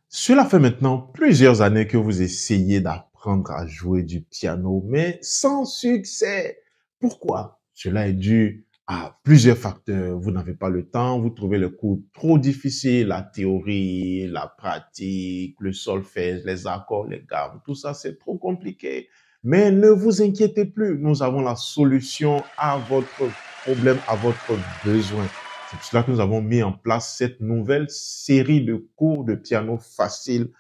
Cela fait maintenant plusieurs années que vous essayez d'apprendre à jouer du piano, mais sans succès. Pourquoi? Cela est dû à plusieurs facteurs. Vous n'avez pas le temps, vous trouvez le cours trop difficile, la théorie, la pratique, le solfège, les accords, les gammes, tout ça c'est trop compliqué. Mais ne vous inquiétez plus, nous avons la solution à votre problème, à votre besoin. C'est pour cela que nous avons mis en place cette nouvelle série de cours de piano facile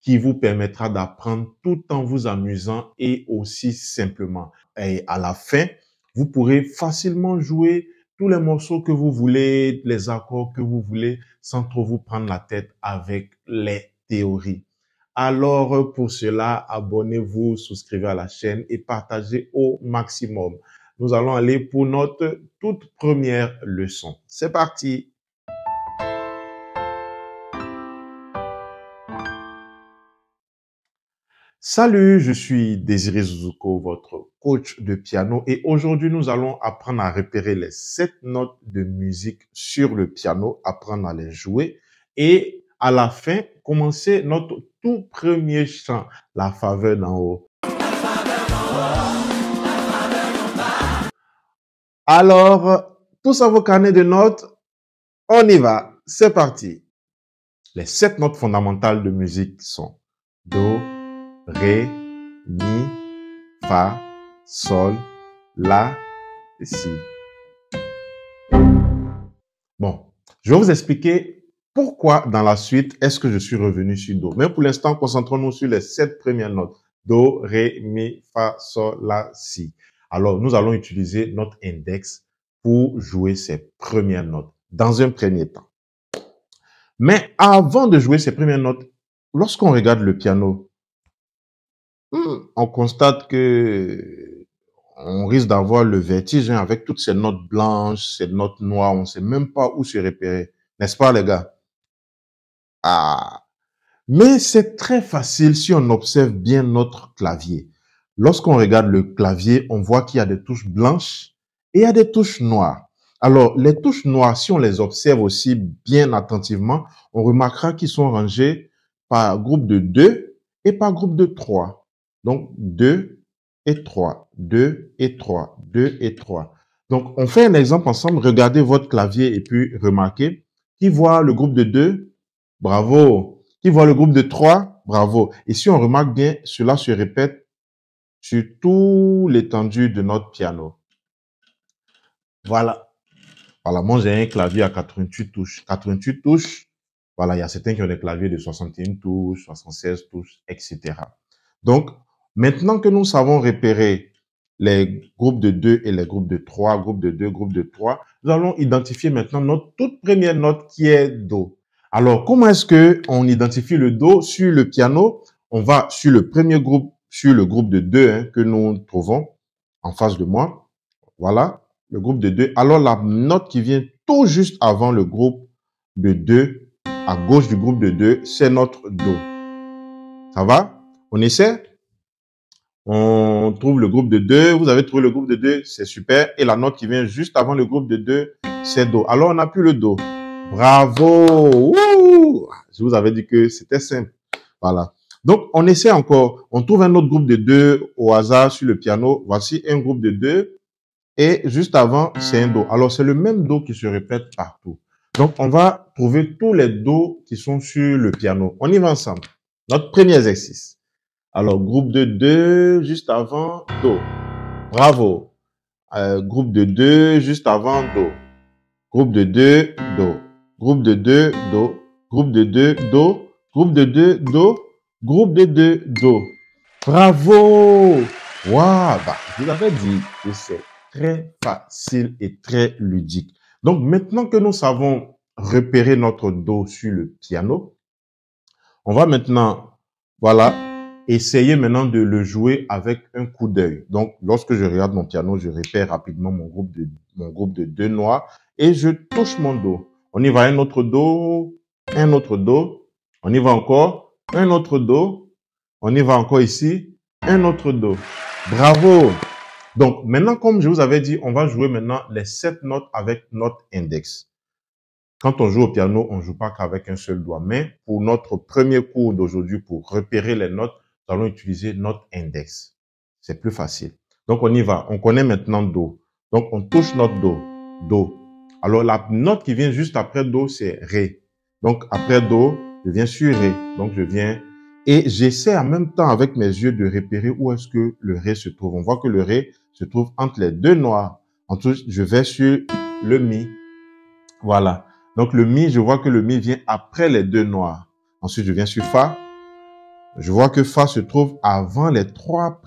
qui vous permettra d'apprendre tout en vous amusant et aussi simplement. Et à la fin, vous pourrez facilement jouer tous les morceaux que vous voulez, les accords que vous voulez, sans trop vous prendre la tête avec les théories. Alors, pour cela, abonnez-vous, souscrivez à la chaîne et partagez au maximum. Nous allons aller pour notre toute première leçon. C'est parti! Salut, je suis Désiré Zuzuko, votre coach de piano et aujourd'hui nous allons apprendre à repérer les 7 notes de musique sur le piano, apprendre à les jouer et à la fin, commencer notre tout premier chant, La faveur d'en haut. Alors, tous à vos carnets de notes, on y va, c'est parti. Les 7 notes fondamentales de musique sont Do, Ré, Mi, Fa, Sol, La, Si. Bon, je vais vous expliquer pourquoi dans la suite est-ce que je suis revenu sur Do. Mais pour l'instant, concentrons-nous sur les 7 premières notes. Do, Ré, Mi, Fa, Sol, La, Si. Alors, nous allons utiliser notre index pour jouer ces premières notes dans un premier temps. Mais avant de jouer ces premières notes, lorsqu'on regarde le piano, on constate que on risque d'avoir le vertige avec toutes ces notes blanches, ces notes noires, on ne sait même pas où se repérer. N'est-ce pas, les gars? Ah! Mais c'est très facile si on observe bien notre clavier. Lorsqu'on regarde le clavier, on voit qu'il y a des touches blanches et il y a des touches noires. Alors, les touches noires, si on les observe aussi bien attentivement, on remarquera qu'ils sont rangés par groupe de 2 et par groupe de 3. Donc, 2 et 3, 2 et 3, 2 et 3. Donc, on fait un exemple ensemble. Regardez votre clavier et puis remarquez. Qui voit le groupe de 2? Bravo. Qui voit le groupe de 3? Bravo. Et si on remarque bien, cela se répète sur tout l'étendue de notre piano. Voilà. Voilà, moi j'ai un clavier à 88 touches. 88 touches, voilà, il y a certains qui ont des claviers de 61 touches, 76 touches, etc. Donc, maintenant que nous savons repérer les groupes de 2 et les groupes de 3, groupes de 2, groupes de 3, nous allons identifier maintenant notre toute première note qui est Do. Alors, comment est-ce que on identifie le Do sur le piano? On va sur le premier groupe, sur le groupe de 2 que nous trouvons en face de moi. Voilà, le groupe de 2. Alors, la note qui vient tout juste avant le groupe de 2, à gauche du groupe de 2, c'est notre Do. Ça va? On essaie? On trouve le groupe de 2. Vous avez trouvé le groupe de 2, c'est super. Et la note qui vient juste avant le groupe de 2, c'est Do. Alors, on n'a plus le Do. Bravo! Wouh! Je vous avais dit que c'était simple. Voilà. Donc, on essaie encore. On trouve un autre groupe de 2 au hasard sur le piano. Voici un groupe de 2. Et juste avant, c'est un Do. Alors, c'est le même Do qui se répète partout. Donc, on va trouver tous les Do qui sont sur le piano. On y va ensemble. Notre premier exercice. Alors, groupe de 2, juste avant, Do. Bravo. Groupe de 2, juste avant, Do. Groupe de 2, Do. Groupe de 2, Do. Groupe de 2, Do. Groupe de 2, Do. Groupe de 2, Do. Bravo! Waouh! Bah, je vous avais dit que c'est très facile et très ludique. Donc, maintenant que nous savons repérer notre Do sur le piano, on va maintenant, voilà, essayer maintenant de le jouer avec un coup d'œil. Donc, lorsque je regarde mon piano, je repère rapidement mon groupe de 2 noirs et je touche mon Do. On y va, un autre Do, un autre Do. On y va encore, un autre Do. On y va encore ici, un autre Do. Bravo! Donc, maintenant, comme je vous avais dit, on va jouer maintenant les 7 notes avec notre index. Quand on joue au piano, on joue pas qu'avec un seul doigt. Mais pour notre premier cours d'aujourd'hui, pour repérer les notes, nous allons utiliser notre index. C'est plus facile. Donc, on y va. On connaît maintenant Do. Donc, on touche notre Do. Do. Alors, la note qui vient juste après Do, c'est Ré. Donc, après Do, je viens sur Ré. Donc, je viens et j'essaie en même temps avec mes yeux de repérer où est-ce que le Ré se trouve. On voit que le Ré se trouve entre les deux noirs. Ensuite, je vais sur le Mi. Voilà. Donc, le Mi, je vois que le Mi vient après les deux noirs. Ensuite, je viens sur Fa. Je vois que Fa se trouve avant les trois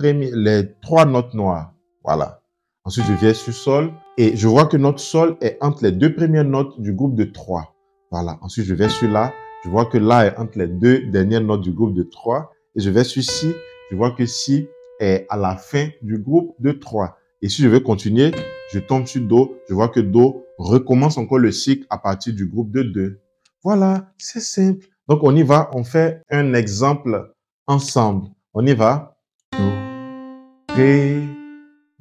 notes noires. Voilà. Ensuite, je viens sur Sol et je vois que notre Sol est entre les deux premières notes du groupe de 3. Voilà. Ensuite, je vais sur La. Je vois que La est entre les deux dernières notes du groupe de 3. Et je vais sur Si. Je vois que Si est à la fin du groupe de 3. Et si je veux continuer, je tombe sur Do. Je vois que Do recommence encore le cycle à partir du groupe de 2. Voilà, c'est simple. Donc, on y va. On fait un exemple ensemble. On y va. Do, Ré,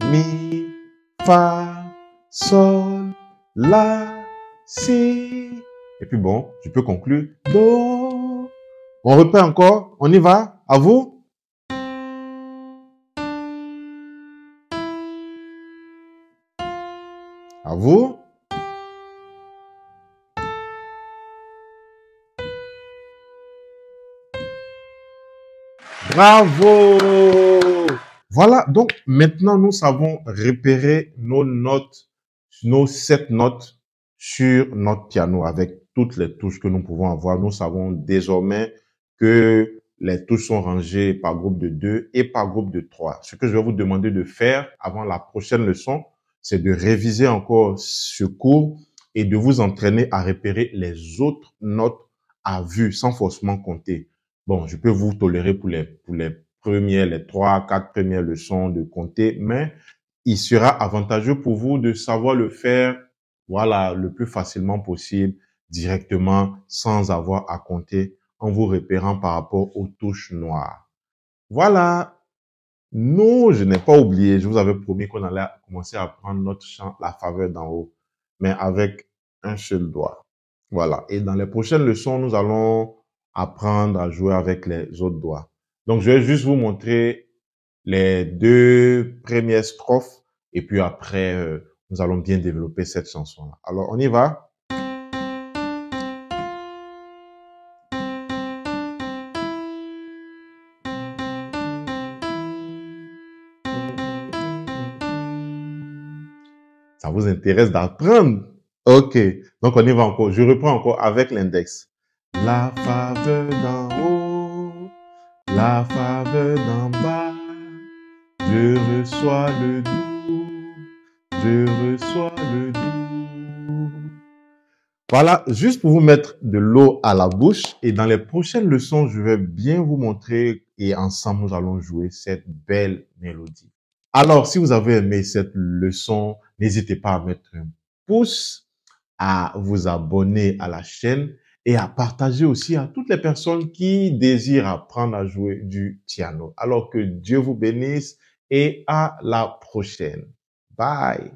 Mi, Fa, Sol, La, Si. Et puis bon, je peux conclure. Do. On reprend encore. On y va. À vous. À vous. Bravo! Voilà, donc maintenant nous savons repérer nos notes, nos 7 notes sur notre piano avec toutes les touches que nous pouvons avoir. Nous savons désormais que les touches sont rangées par groupe de 2 et par groupe de 3. Ce que je vais vous demander de faire avant la prochaine leçon, c'est de réviser encore ce cours et de vous entraîner à repérer les autres notes à vue sans forcément compter. Bon, je peux vous tolérer pour les premières, les 3, 4 premières leçons de compter, mais il sera avantageux pour vous de savoir le faire, voilà, le plus facilement possible, directement, sans avoir à compter, en vous repérant par rapport aux touches noires. Voilà. Non, je n'ai pas oublié. Je vous avais promis qu'on allait commencer à apprendre notre chant, la faveur d'en haut, mais avec un seul doigt. Voilà. Et dans les prochaines leçons, nous allons apprendre à jouer avec les autres doigts. Donc, je vais juste vous montrer les 2 premières strophes et puis après, nous allons bien développer cette chanson-là. Alors, on y va. Ça vous intéresse d'apprendre? Ok. Donc, on y va encore. Je reprends encore avec l'index. La faveur d'en haut, la faveur d'en bas, je reçois le doux, je reçois le doux. Voilà, juste pour vous mettre de l'eau à la bouche. Et dans les prochaines leçons, je vais bien vous montrer et ensemble, nous allons jouer cette belle mélodie. Alors, si vous avez aimé cette leçon, n'hésitez pas à mettre un pouce, à vous abonner à la chaîne et à partager aussi à toutes les personnes qui désirent apprendre à jouer du piano. Alors que Dieu vous bénisse et à la prochaine. Bye.